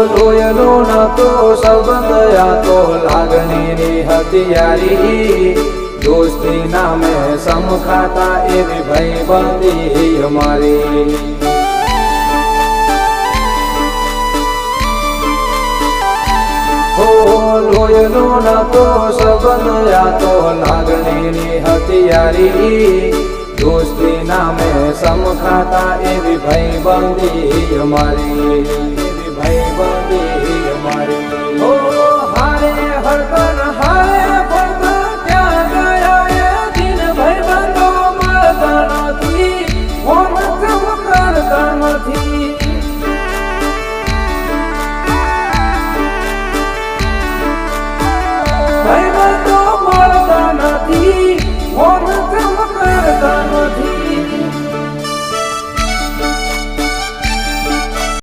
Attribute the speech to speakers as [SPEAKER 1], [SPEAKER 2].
[SPEAKER 1] લોયનો નતો સંબંધ આ તો લાગણીની હથિયારી દોસ્તી નામે સમખાતા એવી ભાઈબંધી અમારી લોયનો નતો સંબંધ આ તો લાગણીની હથિયારી દોસ્તી નામે સમખાતા એવી ભાઈબંધી અમારી એવી ભાઈબંધી